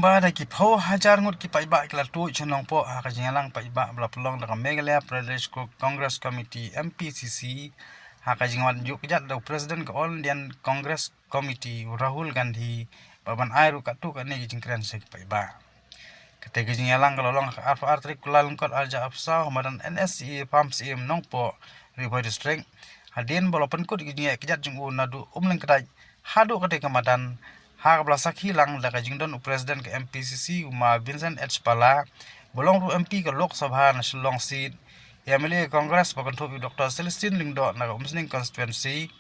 ba da ki pho hajar ngut ki pai ba kla tu chenong po ha ka jingalang pai ba bla pelong da Meghalaya Pradesh Congress Committee MPCC ha ka jingwan juk jat da President ka All Indian Congress Committee Rahul Gandhi baban airu ka tu ka ne jingkran se pai ba kate ka jingalang ka lolong ka artrik kulalung kot alja afsa hamadan NSE pumps im nong po river district hadin bolopan kot ki jinga ki jat jungu nadu umleng kadai hadu kate kamadan ha kabla sakhi lang da ka jingdon president ke MPCC uma Vincent H Pala bolong ru MP ke Lok Sabha na Shillong seat MLA Congress bakan thobi Dr Celestine Lingdo na Umsning constituency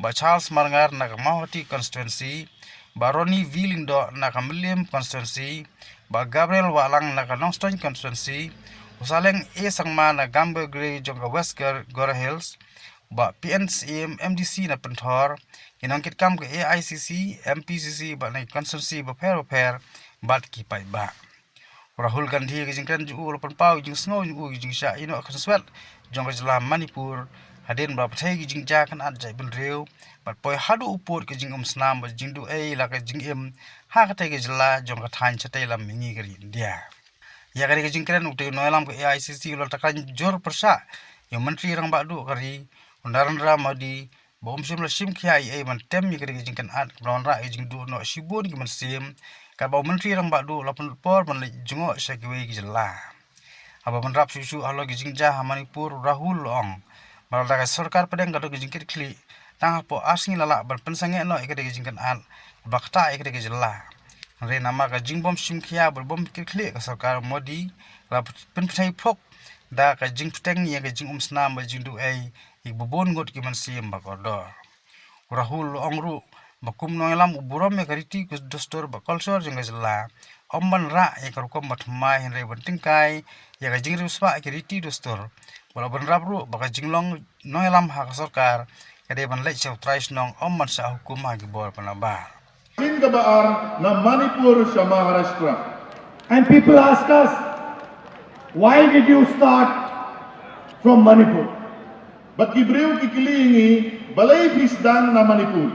ba Charles Marngar na Mahoti constituency ba Roni V Lingdo na William constituency ba Gabriel Walang na Nongstoin constituency usaleng A Sangma na Gambe Grey jongka West Gora Hills ba PNCM MDC na Penthor inangkit kam ke AICC MPCC ba na constituency ba pair bat ki pai ba Rahul Gandhi ke jingkran ju lopan pau jing snow ju jing sha ino kan swet jong Jylla Manipur hadin ba pathai ki jing ja kan at jai ben reu bat poi hadu upor ke jing snam ba jing du ei la ka jing em ha ka tai ke Jylla jong ka than chatai lam mingi kari India ya kari ke jingkran ukte noilam ke AICC lo takan jor persa yo menteri rang ba du kari undaran ramadi bom sim la sim khai ai man tem mi kari jingkan at brown ra jing du no shibun ki man sim ka ba menteri rang ba du lapun por man le jungo sakwe ki Jylla aba man rap su halo ki jingja Manipur Rahul ong malda ka sarkar pedeng ka ki jingkit kli tang po asing lala ban pensange no ikade ki jingkan at bakta ikade ki Jylla re nama ka jingbom sim khia bom kli ka sarkar Modi la pen phai phok da ka jing pteng ye ka jing snam ba jing du ai ibubon ngot ki man sim ba kodor Rahul ongru bakum noilam uburam me Riti Dustur ba culture jeng Jylla omban ra e karukom batmai henre banting kai ya ka jing ruspa ki Riti Dustur wala ban rabru ba ka jinglong noilam ha sarkar kade ban lek chau Trai nong omban sa hukum ha ki bor panabar Sin kabaar na Manipur sa Maharashtra. And people ask us, why did you start from Manipur? Bat kibriw kikilingi balay Sdang na Manipur.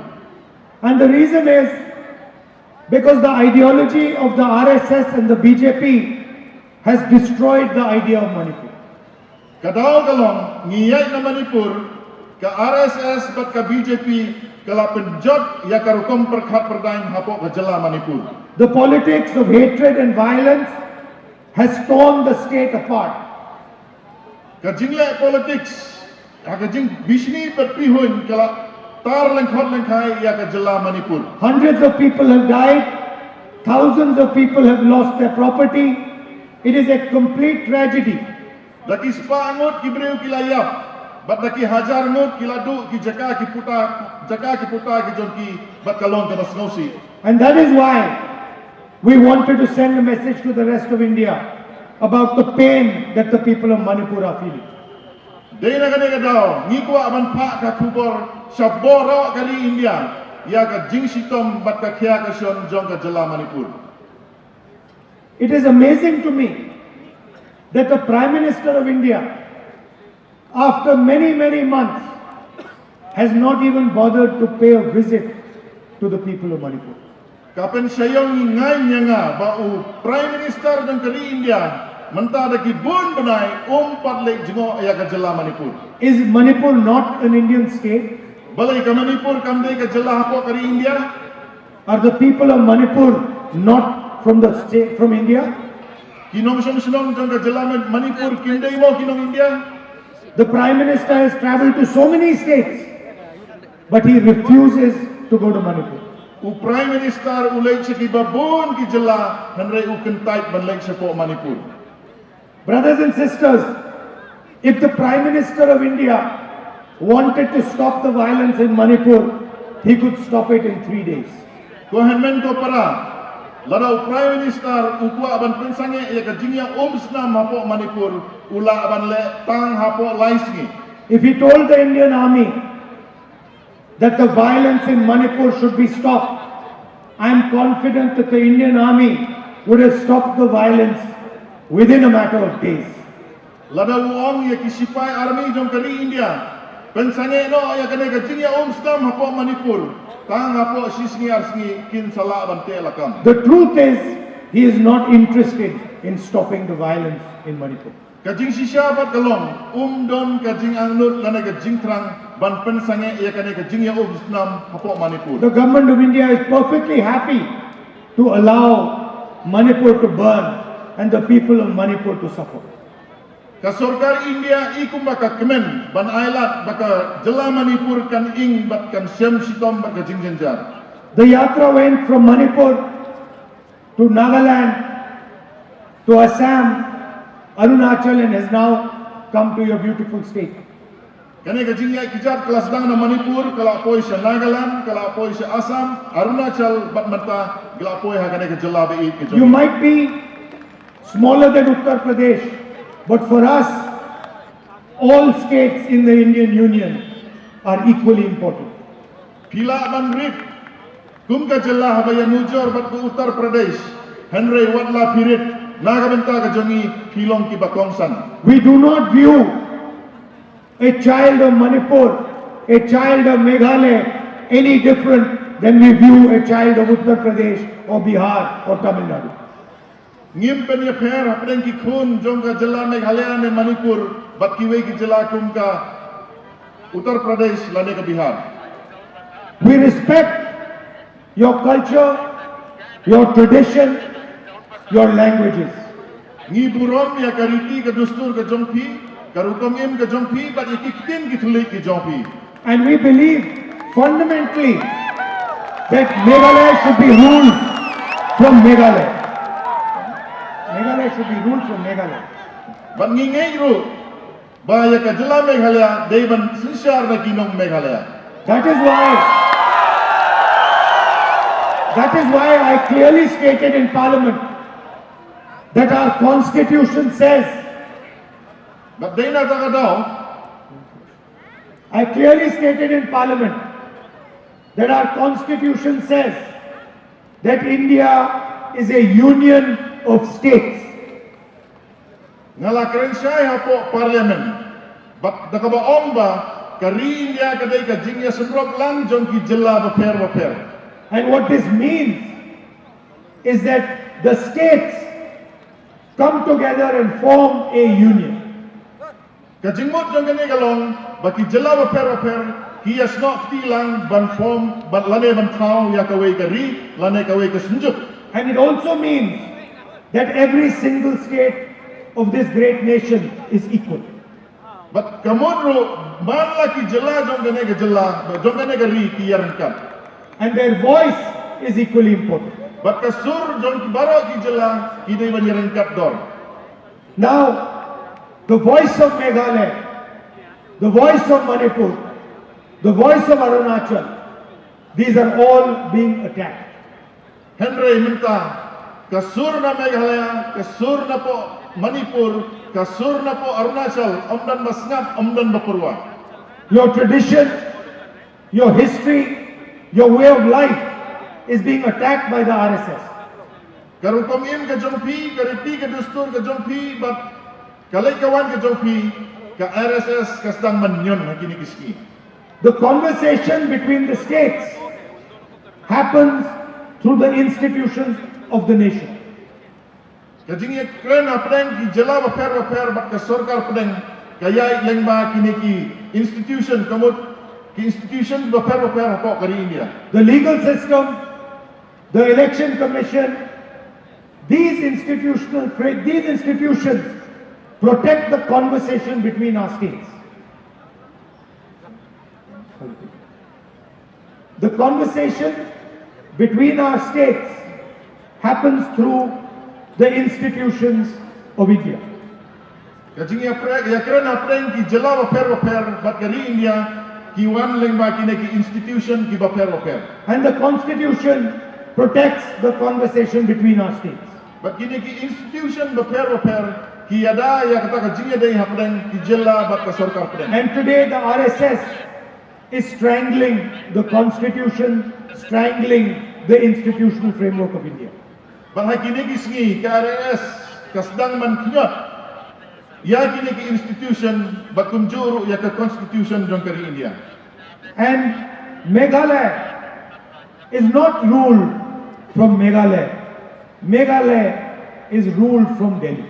And the reason is because the ideology of the RSS and the BJP has destroyed the idea of Manipur. Kadaw kalong ngiyay na Manipur ka RSS bat ka BJP kala penjot ya karukom perkhat perdaing hapo ka Jylla Manipur. The politics of hatred and violence has torn the state apart. Ka jingle politics ka jing bishni patpihun kala tar lengkhot lengkhai ya ka Jylla Manipur. Hundreds of people have died, thousands of people have lost their property. It is a complete tragedy. Daki spa angot kibriw kilayap, bat daki hajar angot kiladu ki jaka ki puta ki jonki bat kalong ka basnosi. And that is why we wanted to send a message to the rest of India about the pain that the people of Manipur are feeling. Dena kane kadaw ngikwa aman pa ka kubor saboro kali India ya ka jing sitom bat ka khya ka shon jong ka Jylla Manipur. It is amazing to me that the Prime Minister of India, after many months, has not even bothered to pay a visit to the people of Manipur. Kapen sayong ngai nyanga ba u Prime Minister jong kali India menta daki bun benai pat lek jingo ya ka Jylla Manipur. Is Manipur not an Indian state? Balai ka Manipur kamde ka Jylla hapo kari India? Are the people of Manipur not from the state, from India? Kinong jong ka Jylla Manipur kindai mo kinong India? The Prime Minister has travelled to so many states, but he refuses to go to Manipur. U Prime Minister ulay siya ki babon ki Jylla nanray u kentait banlay siya po Manipur. Brothers and sisters, if the Prime Minister of India wanted to stop the violence in Manipur, he could stop it in 3 days. Kohenmen ko para ladaw Prime Minister ukwa aban pensange ya ka jingya snam hapo Manipur ula aban le tang hapo laisngi. If he told the Indian army that the violence in Manipur should be stopped, I am confident that the Indian army would have stopped the violence within a matter of days. Ladaw ong ya kisipay army jong kali India pensange no ya kane ka jingya snam hapo Manipur tang hapo sisngi arsngi kin sala bante lakam. The truth is he is not interested in stopping the violence in Manipur. Kajing shisha bat kalong don kajing angnut lana kajing trang ban pen sange ia kane kajing ya ubsnam hapok Manipur. The government of India is perfectly happy to allow Manipur to burn and the people of Manipur to suffer. Ka Sarkar India ikum baka kemen ban ailat baka Jylla Manipur kan ing bat kan syam sitom baka jing jenjar. The yatra went from Manipur to Nagaland to Assam, Arunachal, and has now come to your beautiful state. Kane kajing ya kijat kelas dang na Manipur kala poi sa Nagaland kala poi sa Assam Arunachal bat mata kala poi ha kane ka Jylla be it ke You might be smaller than Uttar Pradesh, but for us, all states in the Indian Union are equally important. Pila ban rit kum ka Jylla habaya mujur bat ku Uttar Pradesh Henry wadla pirit nagamenta ka jongi kilong ki bakongsan. We do not view a child of Manipur, a child of Meghalaya any different than we view a child of Uttar Pradesh or Bihar or Tamil Nadu. Ngim pen ya pher apeng ki khun jong ka Jylla Meghalaya ne Manipur bat ki we ki Jylla kum ka Uttar Pradesh lane ka Bihar. We respect your culture, your tradition, your languages. Ngi burom ya ka Riti ka Dustur ka jongpi ka rukom im ka jongpi bat ikiktin ki thuli ki jongpi. And we believe fundamentally that Meghalaya should be ruled from Meghalaya. Meghalaya should be ruled from Meghalaya. Bat ngi ngai ru ba ya ka Jylla Meghalaya deiban Synshar na kinong Meghalaya. That is why I clearly stated in Parliament that our constitution says, Bat dei na ta ka daw I clearly stated in Parliament that our constitution says that India is a union of states. ngala keren syai hapo parliament bat da ka ba omba ka ri India ka dei ka jing ya sendrok lang jong ki Jylla ba pher. And what this means is that the states come together and form a union. Kajingmut jong kene kalong baki Jylla ba pher ki yasno tilang ban form bat lane ban thau ya ka we ka ri lane ka we ka senjuk. And it also means that every single state of this great nation is equal. Bat kamodro man la ki Jylla jong kene ka Jylla jong kene ka ri ki yarangkat. And their voice is equally important. Bat ka sur jong ki baro ki Jylla ki dei ban yarangkat dor. Now, the voice of Meghalaya, the voice of Manipur, the voice of Arunachal, these are all being attacked. Henry minta kasur na Meghalaya, kasur na po Manipur, kasur na po Arunachal, omdan masngap, omdan bapurwa. Your tradition, your history, your way of life is being attacked by the RSS. Karukom im ka jongpi, kariti ka Dustur ka jongpi, bat kalay kawan ka jongpi, ka RSS ka Sdang manyon na kinikiski. The conversation between the states happens through the institutions of the nation. Kajing ye kren apeng ki Jylla ba pher bat ka sarkar pedeng kaya lengba kiniki institution kamut ki institution ba pher hapo kari India. The legal system, the election commission, these institutions protect the conversation between our states. The conversation between our states happens through the institutions of India. Kajing ya kren apeng ki Jylla ba pher bat kari India ki wan lengba kiniki institution ki ba pher. And the constitution protects the conversation between our states. But kini ki institution ba pher ki ada ya kata ka jingya dei hapdeng ki Jylla bat ka sarkar pedeng. And today the RSS is strangling the constitution, strangling the institutional framework of India. Bang ha kini ki sngi ka RS ka Sdang man kinyot. Ya kini ki institution bat kumjuru ya ka constitution jong kari India. And Meghalaya is not ruled from Meghalaya. Meghalaya is ruled from Delhi.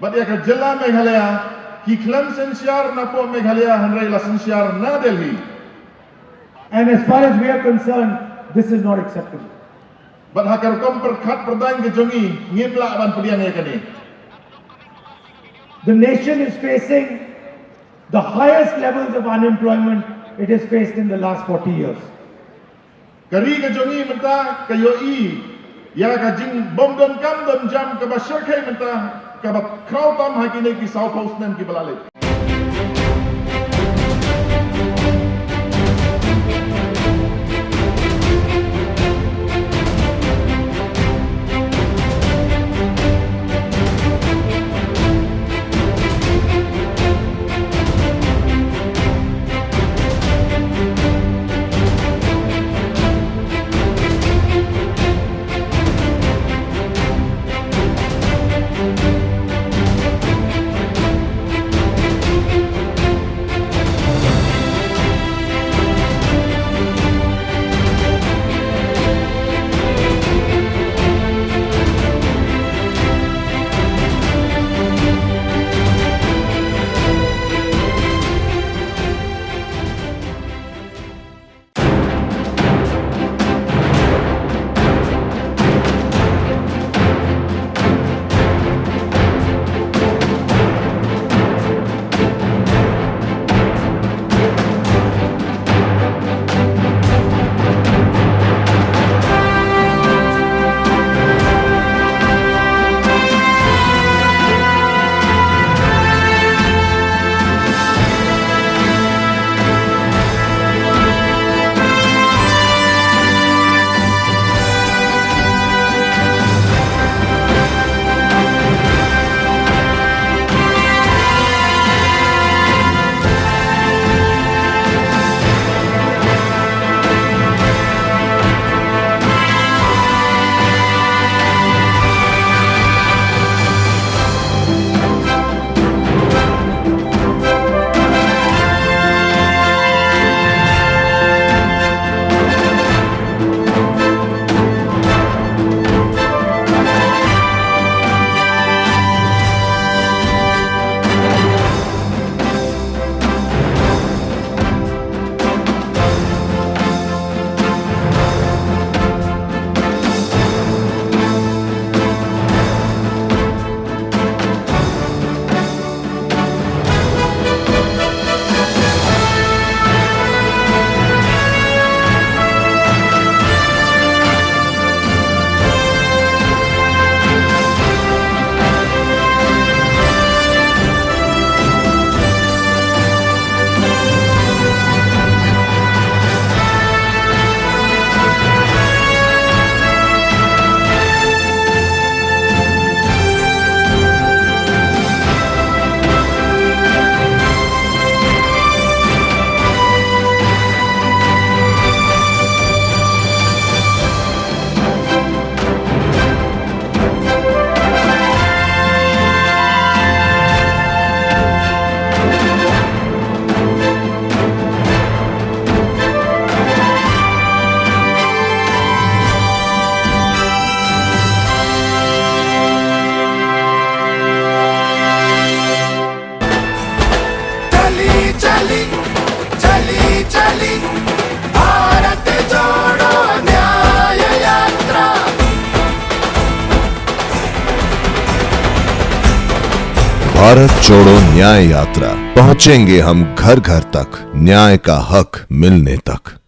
But Iaka Jylla Meghalaya, ki klan Synshar na po Meghalaya hanray la Synshar na Delhi. And as far as we are concerned, this is not acceptable. But hakar kom perkhat perdain ke jongi ngipla ban pediang yakani. The nation is facing the highest levels of unemployment it has faced in the last 40 years. Kari ke jongi menta kayo I ya ka jing bom don kam don jam ka ba shirkai menta ka ba kraw tam hakine ki South House nem ki balale. Bharat जोड़ो न्याय यात्रा, पहुंचेंगे हम घर घर तक न्याय का हक मिलने तक।